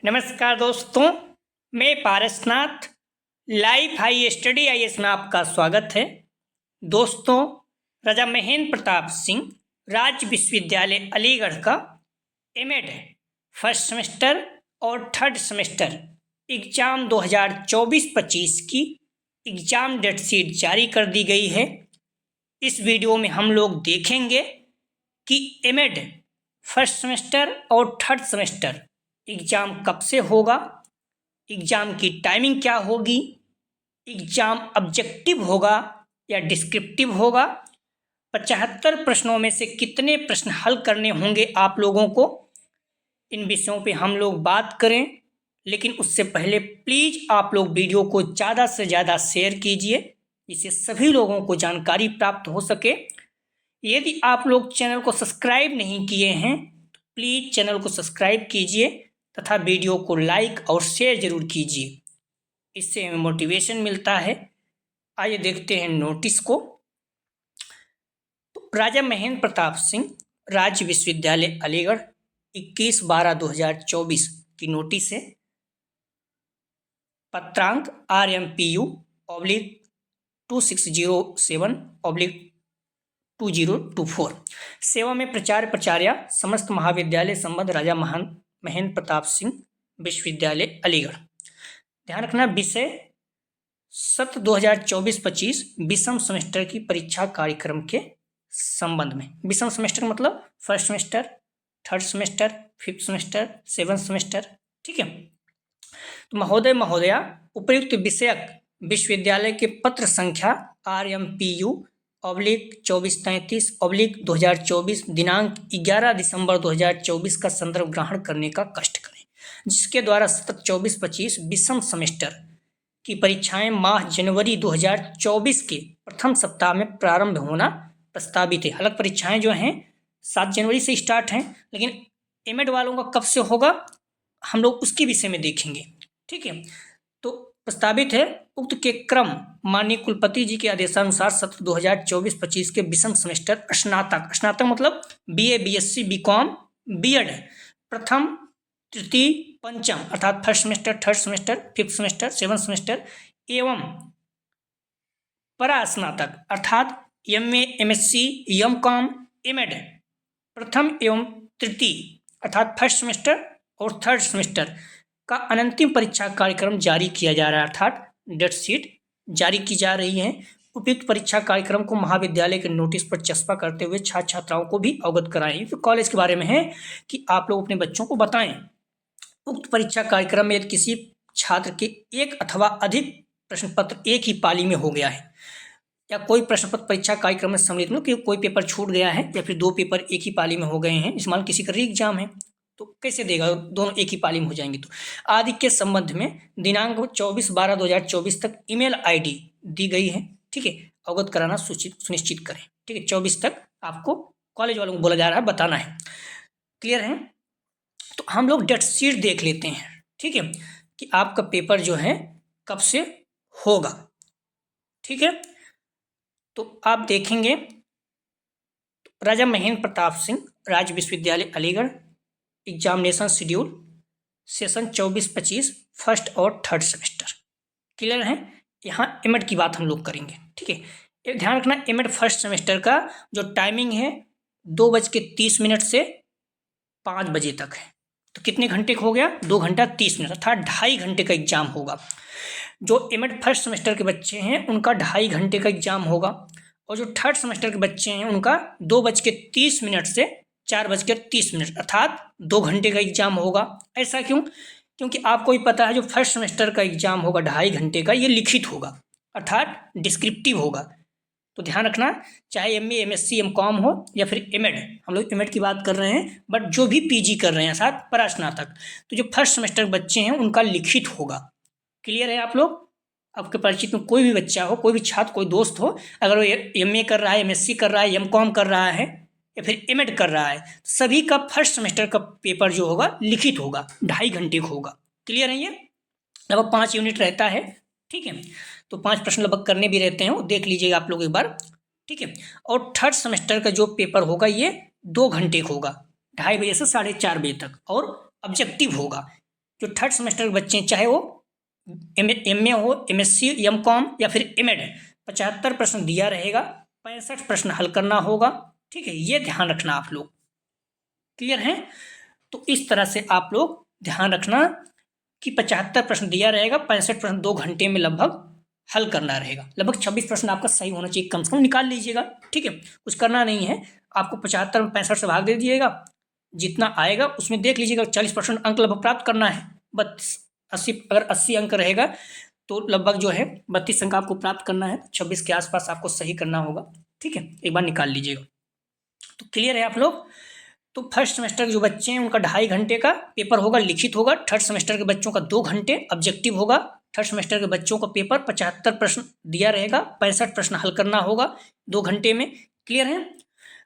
नमस्कार दोस्तों, मैं Parasnath life high study IAS में आपका स्वागत है। दोस्तों, राजा महेंद्र प्रताप सिंह राज्य विश्वविद्यालय अलीगढ़ का एमएड फर्स्ट सेमेस्टर और थर्ड सेमेस्टर एग्जाम 2024-25 की एग्जाम डेट शीट जारी कर दी गई है। इस वीडियो में हम लोग देखेंगे कि एमएड फर्स्ट सेमेस्टर और थर्ड सेमेस्टर एग्ज़ाम कब से होगा, एग्ज़ाम की टाइमिंग क्या होगी, एग्ज़ाम ऑब्जेक्टिव होगा या डिस्क्रिप्टिव होगा, 75 प्रश्नों में से कितने प्रश्न हल करने होंगे आप लोगों को। इन विषयों पे हम लोग बात करें, लेकिन उससे पहले प्लीज़ आप लोग वीडियो को ज़्यादा से ज़्यादा शेयर कीजिए, जिससे सभी लोगों को जानकारी प्राप्त हो सके। यदि आप लोग चैनल को सब्सक्राइब नहीं किए हैं तो प्लीज़ चैनल को सब्सक्राइब कीजिए तथा वीडियो को लाइक और शेयर जरूर कीजिए, इससे हमें मोटिवेशन मिलता है। आइए देखते हैं नोटिस को। तो राजा महेंद्र प्रताप सिंह राज्य विश्वविद्यालय अलीगढ़ 21/12/2024 की नोटिस है। पत्रांक RMPU/2607/2024। सेवा में प्राचार्य प्राचार्य समस्त महाविद्यालय संबंध राजा महेंद्र प्रताप सिंह विश्वविद्यालय अलीगढ़। ध्यान रखना, विषय सत्र 2024-25 विषम सेमेस्टर की परीक्षा कार्यक्रम के संबंध में। विषम सेमेस्टर मतलब first semester, third semester, fifth semester, seventh semester, ठीक है। तो महोदय महोदया, उपयुक्त विषयक विश्वविद्यालय के पत्र संख्या RMPU/2433/2024 दिनांक 11 दिसंबर 2024 का संदर्भ ग्रहण करने का कष्ट करें, जिसके द्वारा सत्र 24-25 विषम सेमेस्टर की परीक्षाएं माह जनवरी 2024 के प्रथम सप्ताह में प्रारंभ होना प्रस्तावित है। हालांकि परीक्षाएं जो हैं 7 जनवरी से स्टार्ट हैं, लेकिन एमएड वालों का कब से होगा हम लोग उसके विषय में देखेंगे, ठीक है। तो प्रस्तावित है उक्त के क्रम माननीय कुलपति जी के आदेशानुसार सत्र 2024-25 के विषम सेमेस्टर स्नातक मतलब बीए, बीएससी, बीकॉम, बीएड प्रथम, तृतीय, पंचम अर्थात first semester, third semester, fifth semester, seventh semester एवं परास्नातक अर्थात एमए, एमएससी, एमकॉम, एमएड प्रथम एवं तृतीय अर्थात फर्स्ट सेमेस्टर और थर्ड सेमेस्टर का अनंतिम परीक्षा कार्यक्रम जारी किया जा रहा है, अर्थात डेट शीट जारी की जा रही है। उपयुक्त परीक्षा कार्यक्रम को महाविद्यालय के नोटिस पर चस्पा करते हुए छात्र छात्राओं को भी अवगत कराएं। तो कॉलेज के बारे में है कि आप लोग अपने बच्चों को बताएं। उक्त परीक्षा कार्यक्रम में यदि किसी छात्र के एक अथवा अधिक प्रश्न पत्र एक ही पाली में हो गया है या कोई प्रश्न पत्र परीक्षा कार्यक्रम में सम्मिलित मतलब कि कोई पेपर छूट गया है या फिर 2 पेपर एक ही पाली में हो गए हैं, इस मान किसी का री एग्जाम है तो कैसे देगा, दोनों एक ही पाली में हो जाएंगे तो आदि के संबंध में दिनांक 24/12/2024 तक ईमेल आईडी दी गई है, ठीक है। अवगत कराना सुनिश्चित करें, ठीक है। 24 तक आपको कॉलेज वालों को बोला जा रहा है, बताना है। क्लियर है? तो हम लोग डेट शीट देख लेते हैं, ठीक है, कि आपका पेपर जो है कब से होगा, ठीक है। तो आप देखेंगे राजा महेंद्र प्रताप सिंह राज्य विश्वविद्यालय Aligarh examination schedule session 24-25 first और थर्ड सेमेस्टर। क्लियर है? यहाँ एमएड की बात हम लोग करेंगे, ठीक है। ध्यान रखना, एमएड फर्स्ट सेमेस्टर का जो टाइमिंग है 2:30 से 5 बजे तक है। तो कितने घंटे का हो गया? 2 घंटा 30 मिनट अर्थात 2.5 घंटे का एग्जाम होगा। जो एमएड फर्स्ट सेमेस्टर के बच्चे हैं उनका 2.5 घंटे का एग्जाम होगा और जो थर्ड सेमेस्टर के बच्चे हैं उनका 2:30 से 4:30 अर्थात 2 घंटे का एग्जाम होगा। ऐसा क्यों? क्योंकि आपको भी पता है जो फर्स्ट सेमेस्टर का एग्जाम होगा 2.5 घंटे का, ये लिखित होगा अर्थात डिस्क्रिप्टिव होगा। तो ध्यान रखना, चाहे एमए, एमएससी, एमकॉम हो या फिर एमएड, हम लोग एमएड की बात कर रहे हैं, बट जो भी पीजी कर रहे हैं साथ परास्नातक, तो जो फर्स्ट सेमेस्टर बच्चे हैं उनका लिखित होगा। क्लियर है? आप लोग, आपके परिचित में कोई भी बच्चा हो, कोई भी छात्र, कोई दोस्त हो, अगर वो एमए कर रहा है, एमएससी कर रहा है, एमकॉम कर रहा है या फिर एमएड कर रहा है, सभी का फर्स्ट सेमेस्टर का पेपर जो होगा लिखित होगा, 2.5 घंटे का होगा। क्लियर है? ये लगभग 5 यूनिट रहता है, ठीक है। तो 5 प्रश्न लगभग करने भी रहते हैं, वो देख लीजिएगा आप लोग एक बार, ठीक है। और थर्ड सेमेस्टर का जो पेपर होगा ये 2 घंटे का होगा, 2:30 बजे से 4:30 बजे तक, और ऑब्जेक्टिव होगा जो थर्ड सेमेस्टर के बच्चे हैं, चाहे वो एमए हो, एमएससी, एमकॉम या फिर एमएड, 75 प्रश्न दिया रहेगा, 65 प्रश्न हल करना होगा। ठीक है, ये ध्यान रखना आप लोग। क्लियर है? तो इस तरह से आप लोग ध्यान रखना कि 75 प्रश्न दिया रहेगा, 65 प्रश्न 2 घंटे में लगभग हल करना रहेगा। लगभग 26 प्रश्न आपका सही होना चाहिए, कम से कम निकाल लीजिएगा। ठीक है, कुछ करना नहीं है आपको, 75 में 65 से भाग दे दीजिएगा, जितना आएगा उसमें देख लीजिएगा। 40% अंक लगभग प्राप्त करना है। 80, अगर 80 अंक रहेगा तो लगभग जो है 32 अंक आपको प्राप्त करना है। 26 के आसपास आपको सही करना होगा। ठीक है, एक बार निकाल लीजिएगा। तो क्लियर है आप लोग? तो फर्स्ट सेमेस्टर के जो बच्चे हैं उनका 2.5 घंटे का पेपर होगा, लिखित होगा। थर्ड सेमेस्टर के बच्चों का 2 घंटे ऑब्जेक्टिव होगा। थर्ड सेमेस्टर के बच्चों का पेपर 75 प्रश्न दिया रहेगा, 65 प्रश्न हल करना होगा 2 घंटे में। क्लियर है?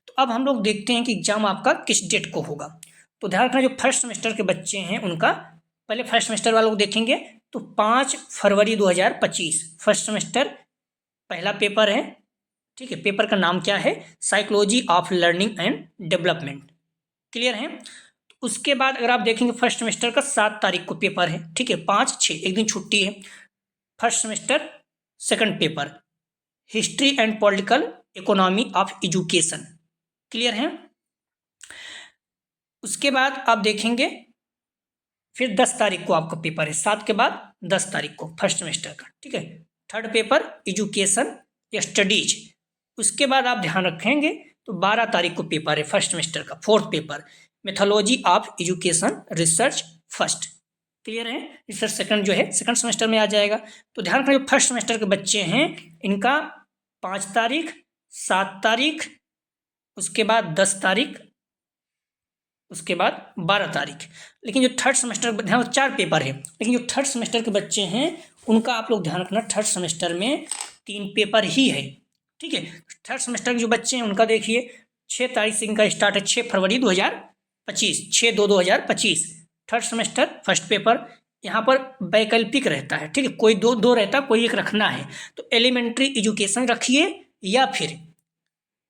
तो अब हम लोग देखते हैं कि एग्जाम आपका किस डेट को होगा। तो ध्यान रखना, जो फर्स्ट सेमेस्टर के बच्चे हैं उनका, पहले फर्स्ट सेमेस्टर वालों को देखेंगे तो 5 फरवरी 2025 फर्स्ट सेमेस्टर पहला पेपर है। ठीक है, पेपर का नाम क्या है? Psychology of learning and development. Clear है? तो उसके बाद अगर आप देखेंगे फर्स्ट सेमेस्टर का 7 तारीख को पेपर है। ठीक है, 5, 6 एक दिन छुट्टी है। First semester second paper, history and political economy of education. Clear है? उसके बाद आप देखेंगे फिर 10 तारीख को आपका पेपर है, 7 के बाद 10 तारीख को फर्स्ट सेमेस्टर का। ठीक है, थर्ड पेपर एजुकेशन स्टडीज। उसके बाद आप ध्यान रखेंगे तो 12 तारीख को पेपर है फर्स्ट सेमेस्टर का, fourth paper methodology of education research first. Clear है? रिसर्च सेकंड जो है सेकंड सेमेस्टर में आ जाएगा। तो ध्यान रखना, जो फर्स्ट सेमेस्टर के बच्चे हैं इनका 5 तारीख, 7 तारीख, उसके बाद 10 तारीख, उसके बाद 12 तारीख। लेकिन जो थर्ड सेमेस्टर ध्यान, 4 पेपर है, लेकिन जो थर्ड सेमेस्टर के बच्चे हैं उनका आप लोग ध्यान रखना, थर्ड सेमेस्टर में 3 पेपर ही है। ठीक है, थर्ड सेमेस्टर के जो बच्चे हैं उनका देखिए 6 तारीख से इनका स्टार्ट है, 6 फरवरी 2025, 6/2/2025 थर्ड सेमेस्टर फर्स्ट पेपर। यहाँ पर वैकल्पिक रहता है। ठीक है, कोई दो रहता, कोई एक रखना है। तो एलिमेंट्री एजुकेशन रखिए या फिर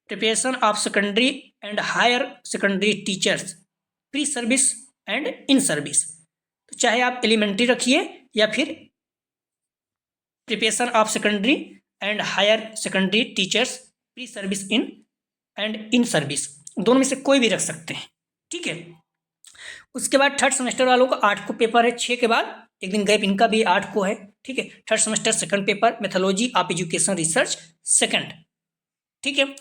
preparation of secondary and higher secondary teachers pre service and in service. तो चाहे आप एलिमेंट्री रखिए या फिर preparation of secondary and higher secondary teachers pre service in and in service, दोनों में से कोई भी रख सकते हैं। ठीक है, उसके बाद थर्ड सेमेस्टर वालों का 8 को पेपर है, 6 के बाद एक दिन गैप, इनका भी 8 को है। ठीक है, third semester second paper methodology of education research second. ठीक है,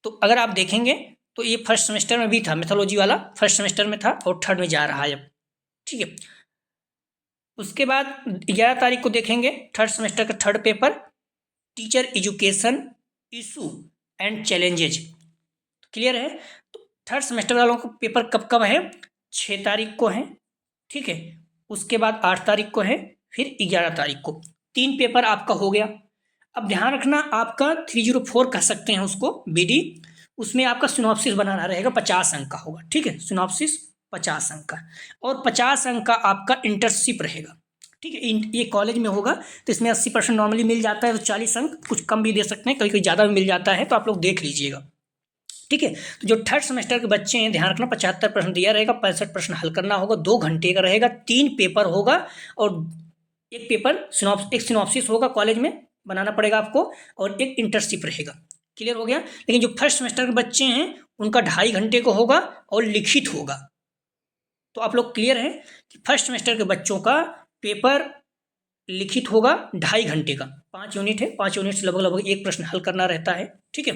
तो अगर आप देखेंगे तो ये फर्स्ट सेमेस्टर में भी था, मेथोलॉजी वाला फर्स्ट सेमेस्टर में था और थर्ड में जा रहा है अब। ठीक है, उसके बाद 11 तारीख को देखेंगे थर्ड सेमेस्टर का third paper teacher education issue and challenges. Clear है? तो थर्ड सेमेस्टर वालों को पेपर कब कब है? 6 तारीख को है। ठीक है, उसके बाद 8 तारीख को है, फिर 11 तारीख को। 3 पेपर आपका हो गया। अब ध्यान रखना, आपका 304 कह सकते हैं उसको, बीडी, उसमें आपका सिनॉप्सिस बनाना रहेगा, 50 अंक का होगा। ठीक है, सिनॉप्सिस 50 अंक का, और 50 अंक का आपका इंटर्नशिप रहेगा। ठीक है, ये कॉलेज में होगा तो इसमें 80% नॉर्मली मिल जाता है, तो 40 अंक कुछ कम भी दे सकते हैं, कभी कभी ज़्यादा भी मिल जाता है, तो आप लोग देख लीजिएगा। ठीक है, तो जो थर्ड सेमेस्टर के बच्चे हैं ध्यान रखना, 75 प्रश्न दिया रहेगा, 65 प्रश्न हल करना होगा, 2 घंटे का रहेगा, 3 पेपर होगा और एक पेपर एक सिनॉप्सिस होगा, कॉलेज में बनाना पड़ेगा आपको, और एक इंटर्नशिप रहेगा। क्लियर हो गया? लेकिन जो फर्स्ट सेमेस्टर के बच्चे हैं उनका 2.5 घंटे का होगा और लिखित होगा। तो आप लोग क्लियर है कि फर्स्ट सेमेस्टर के बच्चों का पेपर लिखित होगा 2.5 घंटे का, 5 यूनिट है, 5 यूनिट से लगभग एक प्रश्न हल करना रहता है। ठीक है,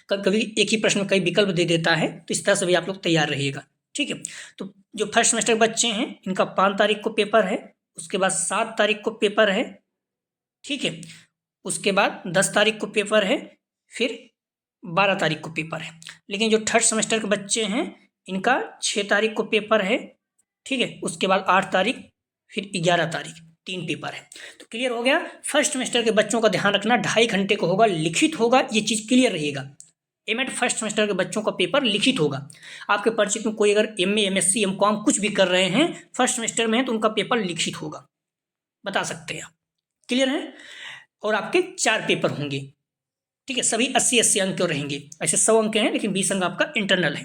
कभी कभी एक ही प्रश्न में कई विकल्प दे देता है, तो इस तरह से भी आप लोग तैयार रहिएगा। ठीक है, तो जो फर्स्ट सेमेस्टर के बच्चे हैं इनका 5 तारीख को पेपर है, उसके बाद 7 तारीख को पेपर है। ठीक है, उसके बाद 10 तारीख को पेपर है, फिर 12 तारीख को पेपर है। लेकिन जो थर्ड सेमेस्टर के बच्चे हैं इनका 6 तारीख को पेपर है। ठीक है, उसके बाद 8 तारीख, फिर 11 तारीख, 3 पेपर है। तो क्लियर हो गया? फर्स्ट सेमेस्टर के बच्चों का ध्यान रखना, 2.5 घंटे का होगा, लिखित होगा, ये चीज़ क्लियर रहिएगा। एमएड फर्स्ट सेमेस्टर के बच्चों का पेपर लिखित होगा। आपके परिचित में कोई अगर एमए, एमएससी, एमकॉम कुछ भी कर रहे हैं फर्स्ट सेमेस्टर में है तो उनका पेपर लिखित होगा, बता सकते हैं आप। क्लियर है? और आपके 4 पेपर होंगे। ठीक है, सभी 80-80 अंक के रहेंगे। ऐसे 100 अंक हैं, लेकिन 20 अंक आपका इंटरनल है।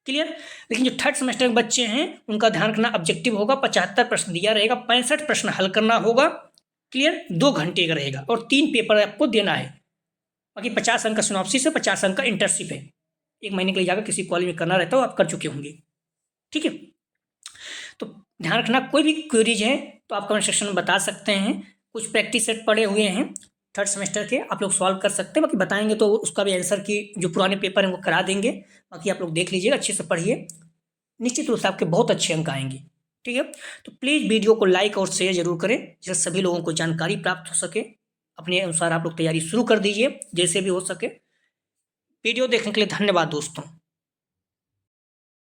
क्लियर। लेकिन जो थर्ड सेमेस्टर के बच्चे हैं उनका ध्यान रखना, ऑब्जेक्टिव होगा, 75 प्रश्न दिया रहेगा, 65 प्रश्न हल करना होगा। क्लियर। 2 घंटे का रहेगा और 3 पेपर आपको देना है। बाकी 50 अंक का सिनॉप्सिस है, 50 अंक का इंटर्नशिप है। 1 महीने के लिए जाकर किसी कॉलेज में करना रहता है, आप कर चुके होंगे। ठीक है। तो ध्यान रखना, कोई भी क्वेरीज है तो आप कमेंट सेक्शन में बता सकते हैं। कुछ प्रैक्टिस सेट पड़े हुए हैं थर्ड सेमेस्टर के, आप लोग सॉल्व कर सकते हैं। बाकी बताएंगे तो उसका भी आंसर की जो पुराने पेपर हैं वो करा देंगे। बाकी आप लोग देख लीजिएगा, अच्छे से पढ़िए, निश्चित रूप से आपके बहुत अच्छे अंक आएंगे। ठीक है। तो प्लीज़ वीडियो को लाइक और शेयर जरूर करें, जिससे सभी लोगों को जानकारी प्राप्त हो सके। अपने अनुसार आप लोग तैयारी शुरू कर दीजिए जैसे भी हो सके। वीडियो देखने के लिए धन्यवाद दोस्तों।